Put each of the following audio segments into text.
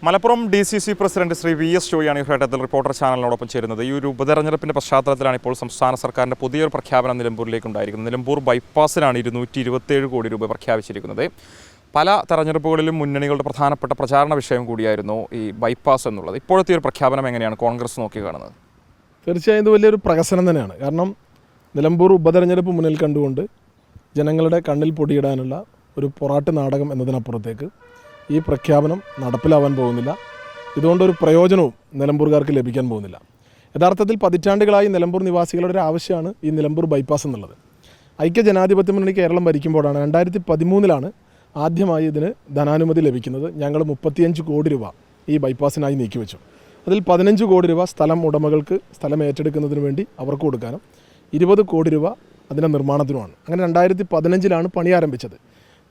Malappuram DCC president Shri VS ജോയിയാണ് ഈ ഘട്ടത്തിൽ reporter ചാനലിനോടൊപ്പം ചേരുന്നത്. ഈ ഒരു ഉപതെരഞ്ഞെടുപ്പിന്റെ പശ്ചാത്തലത്തിലാണ് ഇപ്പോൾ സംസ്ഥാന സർക്കാരിന്റെ പുതിയൊരു പ്രഖ്യാപനം നിലമ്പൂരിലേക്ക് ഉണ്ടായിരിക്കുന്നത്. നിലമ്പൂർ ബൈപ്പാസിനാണ് 227 കോടി രൂപ പ്രഖ്യാപിച്ചിരിക്കുന്നത്. പല തെരഞ്ഞെടുപ്പുകളിലും മുന്നണികളുടെ പ്രധാനപ്പെട്ട പ്രചാരണ വിഷയം കൂടിയായിരുന്നു ഈ ബൈപ്പാസ് എന്നുള്ളത്. ഇപ്പോഴത്തെ ഒരു പ്രഖ്യാപനം എങ്ങനെയാണ് കോൺഗ്രസ് നോക്കി കാണുന്നത്? തീർച്ചയായും ഇത് വലിയൊരു പ്രഹസനം തന്നെയാണ്. കാരണം നിലമ്പൂർ ഉപതെരഞ്ഞെടുപ്പ് മുന്നിൽ കണ്ടുകൊണ്ട് ജനങ്ങളുടെ കണ്ണിൽ പൊടിയിടാനുള്ള ഒരു പൊറാട്ട് നാടകം എന്നതിനപ്പുറത്തേക്ക് ഈ പ്രഖ്യാപനം നടപ്പിലാവാൻ പോകുന്നില്ല. ഇതുകൊണ്ടൊരു പ്രയോജനവും നിലമ്പൂർകാർക്ക് ലഭിക്കാൻ പോകുന്നില്ല. യഥാർത്ഥത്തിൽ പതിറ്റാണ്ടുകളായി നിലമ്പൂർ നിവാസികളുടെ ഒരു ആവശ്യമാണ് ഈ നിലമ്പൂർ ബൈപ്പാസ് എന്നുള്ളത്. ഐക്യ ജനാധിപത്യ മുന്നണി കേരളം ഭരിക്കുമ്പോഴാണ് 2013 ആദ്യമായി ഇതിന് ധനാനുമതി ലഭിക്കുന്നത്. ഞങ്ങൾ 35 കോടി രൂപ ഈ ബൈപ്പാസിനായി നീക്കിവെച്ചു. അതിൽ 15 കോടി രൂപ സ്ഥലം ഉടമകൾക്ക് സ്ഥലം ഏറ്റെടുക്കുന്നതിന് വേണ്ടി അവർക്ക് കൊടുക്കാനും 20 കോടി രൂപ അതിൻ്റെ നിർമ്മാണത്തിനുമാണ്. അങ്ങനെ 2015 പണി ആരംഭിച്ചത്.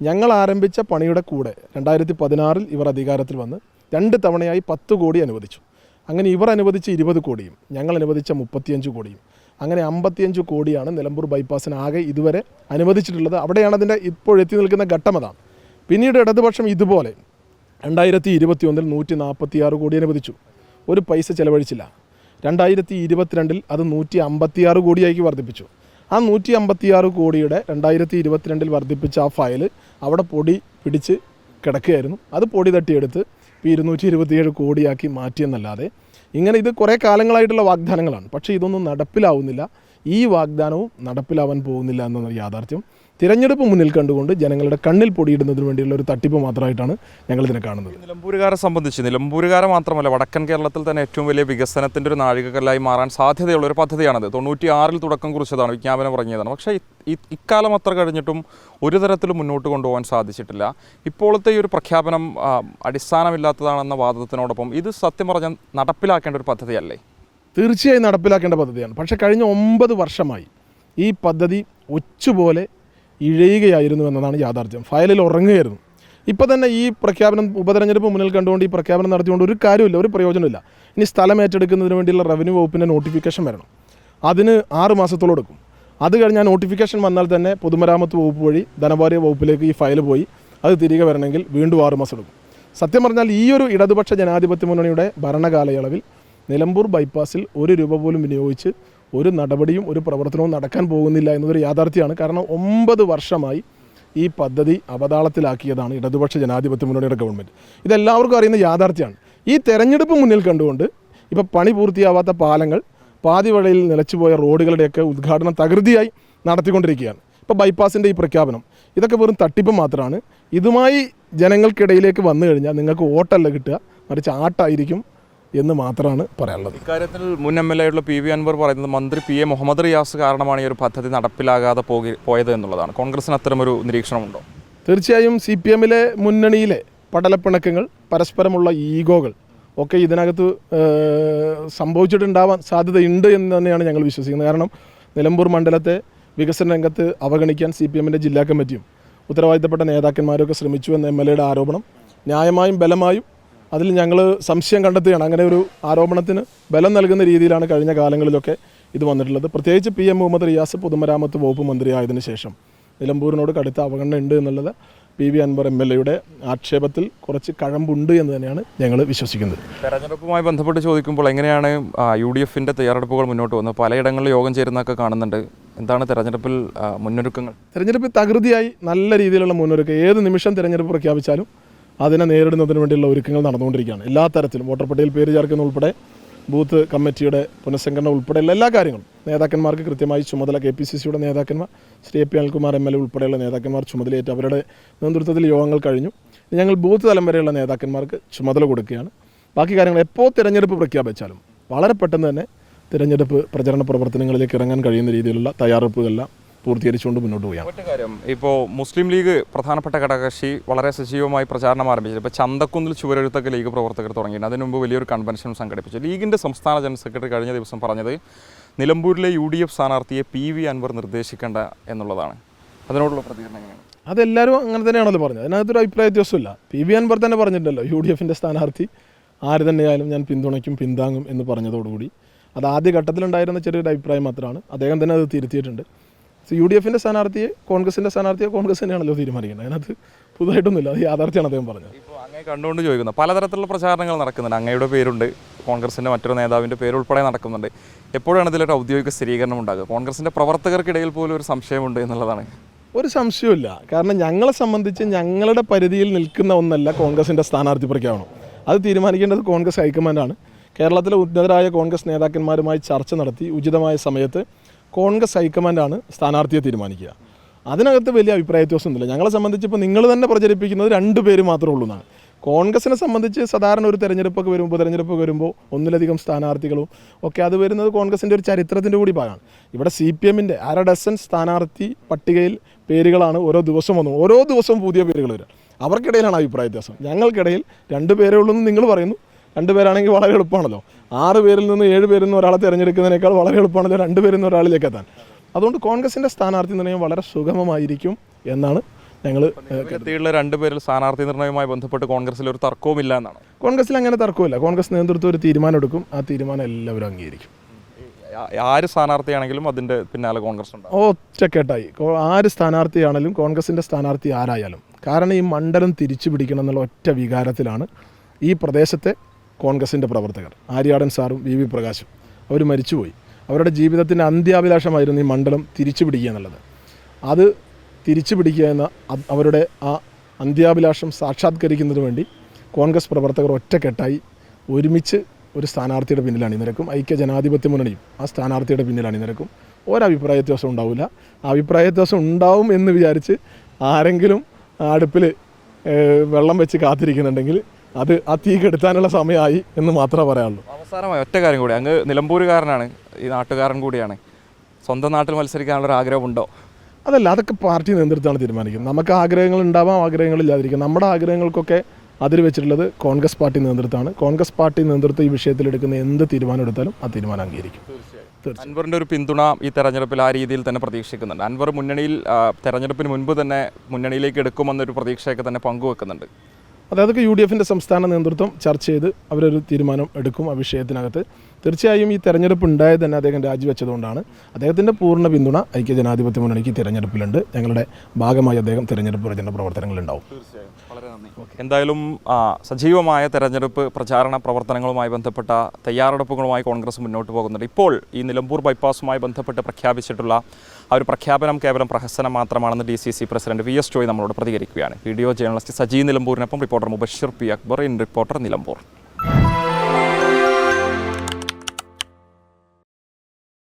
ഞങ്ങൾ ആരംഭിച്ച പണിയുടെ കൂടെ 2016 ഇവർ അധികാരത്തിൽ വന്ന് 2 തവണയായി 10 കോടി അനുവദിച്ചു. അങ്ങനെ ഇവർ അനുവദിച്ച 20 കോടിയും ഞങ്ങൾ അനുവദിച്ച 35 കോടിയും അങ്ങനെ 55 കോടിയാണ് നിലമ്പൂർ ബൈപ്പാസിന് ആകെ ഇതുവരെ അനുവദിച്ചിട്ടുള്ളത്. അവിടെയാണ് അതിൻ്റെ ഇപ്പോൾ എത്തി നിൽക്കുന്ന ഘട്ടം. അതാണ്. പിന്നീട് ഇടതുപക്ഷം ഇതുപോലെ 2021 146 കോടി അനുവദിച്ചു. ഒരു പൈസ ചെലവഴിച്ചില്ല. 2022 അത് 156 കോടിയായി വർദ്ധിപ്പിച്ചു. ആ 156 കോടിയുടെ 2022 വർദ്ധിപ്പിച്ച ആ ഫയൽ അവിടെ പൊടി പിടിച്ച് കിടക്കുകയായിരുന്നു. അത് പൊടി തട്ടിയെടുത്ത് ഇപ്പോൾ 227 കോടിയാക്കി മാറ്റിയെന്നല്ലാതെ ഇങ്ങനെ ഇത് കുറേ കാലങ്ങളായിട്ടുള്ള വാഗ്ദാനങ്ങളാണ്. പക്ഷേ ഇതൊന്നും നടപ്പിലാവുന്നില്ല. ഈ വാഗ്ദാനവും നടപ്പിലാവാൻ പോകുന്നില്ല എന്ന യാഥാർത്ഥ്യം തിരഞ്ഞെടുപ്പ് മുന്നിൽ കണ്ടുകൊണ്ട് ജനങ്ങളുടെ കണ്ണിൽ പൊടിയിടുന്നതിന് വേണ്ടിയുള്ള ഒരു തട്ടിപ്പ് മാത്രമായിട്ടാണ് ഞങ്ങളിതിനെ കാണുന്നത്. നിലമ്പൂരുകാരെ സംബന്ധിച്ച് നിലമ്പൂരുകാരെ മാത്രമല്ല, വടക്കൻ കേരളത്തിൽ തന്നെ ഏറ്റവും വലിയ വികസനത്തിൻ്റെ ഒരു നാഴികക്കല്ലായി മാറാൻ സാധ്യതയുള്ള ഒരു പദ്ധതിയാണത്. 96 തുടക്കം കുറിച്ചതാണ്, വിജ്ഞാപനം ഇറങ്ങിയതാണ്. പക്ഷേ ഇക്കാലം അത്ര കഴിഞ്ഞിട്ടും ഒരു തരത്തിലും മുന്നോട്ട് കൊണ്ടുപോകാൻ സാധിച്ചിട്ടില്ല. ഇപ്പോഴത്തെ ഈ ഒരു പ്രഖ്യാപനം അടിസ്ഥാനമില്ലാത്തതാണെന്ന വാദത്തിനോടൊപ്പം ഇത് സത്യം പറഞ്ഞാൽ നടപ്പിലാക്കേണ്ട ഒരു പദ്ധതിയല്ലേ? തീർച്ചയായും നടപ്പിലാക്കേണ്ട പദ്ധതിയാണ്. പക്ഷേ കഴിഞ്ഞ 9 വർഷമായി ഈ പദ്ധതി ഒച്ചുപോലെ ഇഴയുകയായിരുന്നു എന്നതാണ് യാഥാർത്ഥ്യം. ഫയലിൽ ഉറങ്ങുകയായിരുന്നു. ഇപ്പോൾ തന്നെ ഈ പ്രഖ്യാപനം ഉപതെരഞ്ഞെടുപ്പ് മുന്നിൽ കണ്ടുകൊണ്ട് ഈ പ്രഖ്യാപനം നടത്തിക്കൊണ്ട് ഒരു കാര്യമില്ല, ഒരു പ്രയോജനമില്ല. ഇനി സ്ഥലം ഏറ്റെടുക്കുന്നതിന് വേണ്ടിയുള്ള റവന്യൂ വകുപ്പിൻ്റെ നോട്ടിഫിക്കേഷൻ വരണം. അതിന് 6 മാസത്തോളം എടുക്കും. അത് കഴിഞ്ഞാൽ നോട്ടിഫിക്കേഷൻ വന്നാൽ തന്നെ പൊതുമരാമത്ത് വകുപ്പ് വഴി ധനകാര്യ വകുപ്പിലേക്ക് ഈ ഫയൽ പോയി അത് തിരികെ വരണമെങ്കിൽ വീണ്ടും 6 മാസം എടുക്കും. സത്യം പറഞ്ഞാൽ ഈ ഒരു ഇടതുപക്ഷ ജനാധിപത്യ മുന്നണിയുടെ ഭരണകാലയളവിൽ നിലമ്പൂർ ബൈപ്പാസിൽ 1 രൂപ പോലും വിനിയോഗിച്ച് ഒരു നടപടിയും ഒരു പ്രവർത്തനവും നടക്കാൻ പോകുന്നില്ല എന്നതൊരു യാഥാർത്ഥ്യമാണ്. കാരണം 9 വർഷമായി ഈ പദ്ധതി അവതാളത്തിലാക്കിയതാണ് ഇടതുപക്ഷ ജനാധിപത്യ മുന്നണിയുടെ ഗവൺമെൻറ്. ഇതെല്ലാവർക്കും അറിയുന്ന യാഥാർത്ഥ്യമാണ്. ഈ തെരഞ്ഞെടുപ്പ് മുന്നിൽ കണ്ടുകൊണ്ട് ഇപ്പോൾ പണി പൂർത്തിയാവാത്ത പാലങ്ങൾ, പാതി വഴിയിൽ നിലച്ചുപോയ റോഡുകളുടെയൊക്കെ ഉദ്ഘാടനം തകൃതിയായി നടത്തിക്കൊണ്ടിരിക്കുകയാണ്. ഇപ്പോൾ ബൈപ്പാസിൻ്റെ ഈ പ്രഖ്യാപനം ഇതൊക്കെ വെറും തട്ടിപ്പ് മാത്രമാണ്. ഇതുമായി ജനങ്ങൾക്കിടയിലേക്ക് വന്നു കഴിഞ്ഞാൽ നിങ്ങൾക്ക് വോട്ടല്ല കിട്ടുക, മറിച്ച് ആട്ടായിരിക്കും എന്ന് മാത്രമാണ് പറയാനുള്ളത്. ഇക്കാര്യത്തിൽ മുൻ MLA ആയിട്ടുള്ള PV അൻവർ പറയുന്നത് മന്ത്രി PA മുഹമ്മദ് റിയാസ് കാരണമാണ് ഈ ഒരു പദ്ധതി നടപ്പിലാകാതെ പോയത് എന്നുള്ളതാണ്. കോൺഗ്രസിന് അത്തരമൊരു നിരീക്ഷണമുണ്ടോ? തീർച്ചയായും CPM മുന്നണിയിലെ പടലപ്പിണക്കങ്ങൾ, പരസ്പരമുള്ള ഈഗോകൾ ഒക്കെ ഇതിനകത്ത് സംഭവിച്ചിട്ടുണ്ടാവാൻ സാധ്യതയുണ്ട് എന്ന് തന്നെയാണ് ഞങ്ങൾ വിശ്വസിക്കുന്നത്. കാരണം നിലമ്പൂർ മണ്ഡലത്തെ വികസന രംഗത്ത് അവഗണിക്കാൻ CPM ജില്ലാ കമ്മിറ്റിയും ഉത്തരവാദിത്തപ്പെട്ട നേതാക്കന്മാരൊക്കെ ശ്രമിച്ചു എന്ന MLAയുടെ ആരോപണം ന്യായമായും ബലമായും അതിൽ ഞങ്ങൾ സംശയം കണ്ടെത്തുകയാണ്. അങ്ങനെ ഒരു ആരോപണത്തിന് ബലം നൽകുന്ന രീതിയിലാണ് കഴിഞ്ഞ കാലങ്ങളിലൊക്കെ ഇത് വന്നിട്ടുള്ളത്. പ്രത്യേകിച്ച് PM മുഹമ്മദ് റിയാസ് പൊതുമരാമത്ത് വകുപ്പ് മന്ത്രിയായതിനു ശേഷം നിലമ്പൂരിനോട് കടുത്ത അവഗണന ഉണ്ട് എന്നുള്ളത് PV അൻവർ MLAയുടെ ആക്ഷേപത്തിൽ കുറച്ച് കഴമ്പുണ്ട് എന്ന് തന്നെയാണ് ഞങ്ങൾ വിശ്വസിക്കുന്നത്. തെരഞ്ഞെടുപ്പുമായി ബന്ധപ്പെട്ട് ചോദിക്കുമ്പോൾ എങ്ങനെയാണ് UDFൻ്റെ തയ്യാറെടുപ്പുകൾ മുന്നോട്ട് വന്നത്? പലയിടങ്ങളിൽ യോഗം ചേരുന്നതൊക്കെ കാണുന്നുണ്ട്. എന്താണ് തെരഞ്ഞെടുപ്പിൽ മുന്നൊരുക്കങ്ങൾ? തെരഞ്ഞെടുപ്പിൽ തകൃതിയായി നല്ല രീതിയിലുള്ള മുന്നൊരുക്കം. ഏത് നിമിഷം തെരഞ്ഞെടുപ്പ് പ്രഖ്യാപിച്ചാലും അതിനെ നേരിടുന്നതിന് വേണ്ടിയുള്ള ഒരുക്കങ്ങൾ നടന്നുകൊണ്ടിരിക്കുകയാണ്. എല്ലാ തരത്തിലും വോട്ടർ പട്ടികയിൽ പേര് ചേർക്കുന്ന ഉൾപ്പെടെ ബൂത്ത് കമ്മിറ്റിയുടെ പുനഃസംഘടന ഉൾപ്പെടെയുള്ള എല്ലാ കാര്യങ്ങളും നേതാക്കന്മാർക്ക് കൃത്യമായി ചുമതല KPCCയുടെ നേതാക്കന്മാർ ശ്രീ AP അനിൽകുമാർ MLA ഉൾപ്പെടെയുള്ള നേതാക്കന്മാർ ചുമതലയേറ്റ് അവരുടെ നേതൃത്വത്തിൽ യോഗങ്ങൾ കഴിഞ്ഞു. ഞങ്ങൾ ബൂത്ത് തലം വരെയുള്ള നേതാക്കന്മാർക്ക് ചുമതല കൊടുക്കുകയാണ്. ബാക്കി കാര്യങ്ങൾ എപ്പോൾ തിരഞ്ഞെടുപ്പ് പ്രഖ്യാപിച്ചാലും വളരെ പെട്ടെന്ന് തന്നെ തിരഞ്ഞെടുപ്പ് പ്രചരണ പ്രവർത്തനങ്ങളിലേക്ക് ഇറങ്ങാൻ കഴിയുന്ന രീതിയിലുള്ള തയ്യാറെടുപ്പുകളെല്ലാം പൂർത്തീകരിച്ചുകൊണ്ട് മുന്നോട്ട് പോയാൽ. ഒറ്റ കാര്യം, ഇപ്പോൾ മുസ്ലിം ലീഗ് പ്രധാനപ്പെട്ട ഘടകകക്ഷി വളരെ സജീവമായി പ്രചാരണം ആരംഭിച്ചത്. ഇപ്പോൾ ചന്തക്കുന്നിൽ ചുവരെഴുത്തൊക്കെ ലീഗ് പ്രവർത്തകർ തുടങ്ങിയിട്ടുണ്ട്. അതിന് മുമ്പ് വലിയൊരു കൺവെൻഷൻ സംഘടിപ്പിച്ചു. ലീഗിൻ്റെ സംസ്ഥാന ജനറൽ സെക്രട്ടറി കഴിഞ്ഞ ദിവസം പറഞ്ഞത് നിലമ്പൂരിലെ UDF സ്ഥാനാർത്ഥിയെ PV അൻവർ നിർദ്ദേശിക്കേണ്ട എന്നുള്ളതാണ്. അതിനോടുള്ള പ്രതികരണം എങ്ങനെയാണ്? അതെല്ലാവരും അങ്ങനെ തന്നെയാണല്ലോ പറഞ്ഞത്. അതിനകത്തൊരു അഭിപ്രായ വ്യത്യാസമില്ല. PV അൻവർ തന്നെ പറഞ്ഞിട്ടുണ്ടല്ലോ UDFൻ്റെ സ്ഥാനാർത്ഥി ആര് തന്നെയായാലും ഞാൻ പിന്തുണയ്ക്കും, പിന്താങ്ങും എന്ന് പറഞ്ഞതോടുകൂടി അത് ആദ്യ ഘട്ടത്തിലുണ്ടായിരുന്ന ചെറിയൊരു അഭിപ്രായം മാത്രമാണ്. അദ്ദേഹം തന്നെ അത് തിരുത്തിയിട്ടുണ്ട്. UDFിൻ്റെ സ്ഥാനാർത്ഥിയെ കോൺഗ്രസിൻ്റെ സ്ഥാനാർത്ഥിയെ കോൺഗ്രസ് തന്നെയാണല്ലോ തീരുമാനിക്കുന്നത്. അതിനകത്ത് പുതുതായിട്ടൊന്നുമില്ല, അത് യാഥാർത്ഥ്യമാണ് അദ്ദേഹം പറഞ്ഞത്. ഇപ്പോൾ അങ്ങേ കണ്ടുകൊണ്ട് ചോദിക്കുന്നത് പലതരത്തിലുള്ള പ്രചാരണങ്ങൾ നടക്കുന്നുണ്ട്. അങ്ങയുടെ പേരുണ്ട്, കോൺഗ്രസിൻ്റെ മറ്റൊരു നേതാവിൻ്റെ പേര് ഉൾപ്പെടെ നടക്കുന്നുണ്ട്. എപ്പോഴാണ് ഇതിലൊരു ഔദ്യോഗിക സ്ഥിരീകരണം ഉണ്ടാകുക? കോൺഗ്രസിൻ്റെ പ്രവർത്തകർക്കിടയിൽ പോലും ഒരു സംശയമുണ്ട് എന്നുള്ളതാണ്. ഒരു സംശയമില്ല. കാരണം ഞങ്ങളെ സംബന്ധിച്ച് ഞങ്ങളുടെ പരിധിയിൽ നിൽക്കുന്ന ഒന്നല്ല കോൺഗ്രസിൻ്റെ സ്ഥാനാർത്ഥി പ്രഖ്യാപനം. അത് തീരുമാനിക്കേണ്ടത് കോൺഗ്രസ് ഹൈക്കമാൻഡാണ്. കേരളത്തിലെ ഉന്നതരായ കോൺഗ്രസ് നേതാക്കന്മാരുമായി ചർച്ച നടത്തി ഉചിതമായ സമയത്ത് കോൺഗ്രസ് ഹൈക്കമാൻഡാണ് സ്ഥാനാർത്ഥിയെ തീരുമാനിക്കുക. അതിനകത്ത് വലിയ അഭിപ്രായ വ്യത്യാസമൊന്നുമില്ല. ഞങ്ങളെ സംബന്ധിച്ച് ഇപ്പോൾ നിങ്ങൾ തന്നെ പ്രചരിപ്പിക്കുന്നത് 2 പേര് മാത്രമേ ഉള്ളൂ എന്നാണ്. കോൺഗ്രസിനെ സംബന്ധിച്ച് സാധാരണ ഒരു തെരഞ്ഞെടുപ്പൊക്കെ വരുമ്പോൾ ഉപതെരഞ്ഞെടുപ്പൊക്കെ വരുമ്പോൾ ഒന്നിലധികം സ്ഥാനാർത്ഥികളും ഒക്കെ അത് വരുന്നത് കോൺഗ്രസിൻ്റെ ഒരു ചരിത്രത്തിൻ്റെ കൂടി ഭാഗമാണ്. ഇവിടെ CPMൻ്റെ 1/2 ഡസൻ സ്ഥാനാർത്ഥി പട്ടികയിൽ പേരുകളാണ് ഓരോ ദിവസം വന്നു, ഓരോ ദിവസവും പുതിയ പേരുകൾ വരിക. അവർക്കിടയിലാണ് അഭിപ്രായ വ്യത്യാസം. ഞങ്ങൾക്കിടയിൽ 2 പേരേ ഉള്ളൂ എന്ന് നിങ്ങൾ പറയുന്നു. 2 പേരാണെങ്കിൽ വളരെ എളുപ്പമാണല്ലോ. 6 പേരിൽ നിന്ന് 7 പേരിൽ നിന്ന് ഒരാളെ തിരഞ്ഞെടുക്കുന്നതിനേക്കാൾ വളരെ എളുപ്പമാണല്ലോ 2 പേരിൽ നിന്ന് ഒരാളിലേക്ക് എത്താൻ. അതുകൊണ്ട് കോൺഗ്രസിൻ്റെ സ്ഥാനാർത്ഥി നിർണ്ണയം വളരെ സുഗമമായിരിക്കും എന്നാണ് ഞങ്ങൾ എത്തിയുള്ള 2 പേരിൽ സ്ഥാനാർത്ഥി നിർണ്ണയവുമായി ബന്ധപ്പെട്ട് കോൺഗ്രസിൽ ഒരു തർക്കവുമില്ല എന്നാണ്. കോൺഗ്രസിൽ അങ്ങനെ തർക്കമില്ല. കോൺഗ്രസ് നേതൃത്വം ഒരു തീരുമാനം എടുക്കും, ആ തീരുമാനം എല്ലാവരും അംഗീകരിക്കും. ആര് സ്ഥാനാർത്ഥിയാണെങ്കിലും അതിൻ്റെ പിന്നാലെ കോൺഗ്രസ് ഉണ്ടാവും. ഒറ്റക്കെട്ടായി ആര് സ്ഥാനാർത്ഥിയാണെങ്കിലും കോൺഗ്രസിൻ്റെ സ്ഥാനാർത്ഥി ആരായാലും. കാരണം ഈ മണ്ഡലം തിരിച്ചു പിടിക്കണം എന്നുള്ള ഒറ്റ വികാരത്തിലാണ് ഈ പ്രദേശത്തെ കോൺഗ്രസിൻ്റെ പ്രവർത്തകർ. ആര്യാടൻ സാറും VV പ്രകാശും അവർ മരിച്ചുപോയി. അവരുടെ ജീവിതത്തിൻ്റെ അന്ത്യാഭിലാഷമായിരുന്നു ഈ മണ്ഡലം തിരിച്ചു പിടിക്കുക എന്നുള്ളത്. അത് തിരിച്ചു പിടിക്കുക എന്ന അവരുടെ ആ അന്ത്യാഭിലാഷം സാക്ഷാത്കരിക്കുന്നതിന് വേണ്ടി കോൺഗ്രസ് പ്രവർത്തകർ ഒറ്റക്കെട്ടായി ഒരുമിച്ച് ഒരു സ്ഥാനാർത്ഥിയുടെ പിന്നിൽ അണിനിരക്കും. ഐക്യജനാധിപത്യ മുന്നണിയും ആ സ്ഥാനാർത്ഥിയുടെ പിന്നിൽ അണിനിരക്കും. ഒരഭിപ്രായ വ്യത്യാസം ഉണ്ടാവില്ല. അഭിപ്രായ വ്യത്യാസം ഉണ്ടാവും എന്ന് വിചാരിച്ച് ആരെങ്കിലും അടുപ്പിൽ വെള്ളം വെച്ച് കാത്തിരിക്കുന്നുണ്ടെങ്കിൽ അത് ആ തീ കെടുത്താനുള്ള സമയമായി എന്ന് മാത്രമേ പറയാനുള്ളൂ. അവസാനമായി ഒറ്റ കാര്യം കൂടി, അങ്ങ് നിലമ്പൂരുകാരനാണ്, ഈ നാട്ടുകാരൻ കൂടിയാണ്. സ്വന്തം നാട്ടിൽ മത്സരിക്കാനുള്ളൊരു ആഗ്രഹമുണ്ടോ? അതല്ല, അതൊക്കെ പാർട്ടി നേതൃത്വമാണ് തീരുമാനിക്കുന്നത്. നമുക്ക് ആഗ്രഹങ്ങൾ ഉണ്ടാവാം, ആഗ്രഹങ്ങളില്ലാതിരിക്കും. നമ്മുടെ ആഗ്രഹങ്ങൾക്കൊക്കെ അതിൽ വെച്ചിട്ടുള്ളത് കോൺഗ്രസ് പാർട്ടി നേതൃത്വമാണ്. കോൺഗ്രസ് പാർട്ടി നേതൃത്വം ഈ വിഷയത്തിലെടുക്കുന്ന എന്ത് തീരുമാനം എടുത്താലും ആ തീരുമാനം അംഗീകരിക്കും. അൻവറിൻ്റെ ഒരു പിന്തുണ ഈ തെരഞ്ഞെടുപ്പിൽ ആ രീതിയിൽ തന്നെ പ്രതീക്ഷിക്കുന്നുണ്ട്. അൻവർ മുന്നണിയിൽ തെരഞ്ഞെടുപ്പിന് മുൻപ് തന്നെ മുന്നണിയിലേക്ക് എടുക്കുമെന്നൊരു പ്രതീക്ഷയൊക്കെ തന്നെ പങ്കുവെക്കുന്നുണ്ട്. അതൊക്കെ UDFിൻ്റെ സംസ്ഥാന നേതൃത്വം ചർച്ച ചെയ്ത് അവരൊരു തീരുമാനം എടുക്കും ആ വിഷയത്തിനകത്ത്. തീർച്ചയായും ഈ തെരഞ്ഞെടുപ്പ് ഉണ്ടായത് തന്നെ അദ്ദേഹം രാജിവെച്ചതുകൊണ്ടാണ്. അദ്ദേഹത്തിൻ്റെ പൂർണ്ണ പിന്തുണ ഐക്യജനാധിപത്യ മുന്നണിക്ക് തിരഞ്ഞെടുപ്പിലുണ്ട്. ഞങ്ങളുടെ ഭാഗമായി അദ്ദേഹം തിരഞ്ഞെടുപ്പ് പ്രചരണ പ്രവർത്തനങ്ങളുണ്ടാവും. തീർച്ചയായും വളരെ നന്ദി. എന്തായാലും സജീവമായ തെരഞ്ഞെടുപ്പ് പ്രചാരണ പ്രവർത്തനങ്ങളുമായി ബന്ധപ്പെട്ട തയ്യാറെടുപ്പുകളുമായി കോൺഗ്രസ് മുന്നോട്ട് പോകുന്നുണ്ട്. ഇപ്പോൾ ഈ നിലമ്പൂർ ബൈപ്പാസുമായി ബന്ധപ്പെട്ട് പ്രഖ്യാപിച്ചിട്ടുള്ള ആ ഒരു പ്രഖ്യാപനം കേവലം പ്രഹസനം മാത്രമാണെന്ന് DCC പ്രസിഡന്റ് VS ജോയ് നമ്മളോട് പ്രതികരിക്കുകയാണ്. വീഡിയോ ജേർണലിസ്റ്റ് സജി നിലമ്പൂരിനൊപ്പം reporter Mubashir P. Akbar, in reporter Nilambur.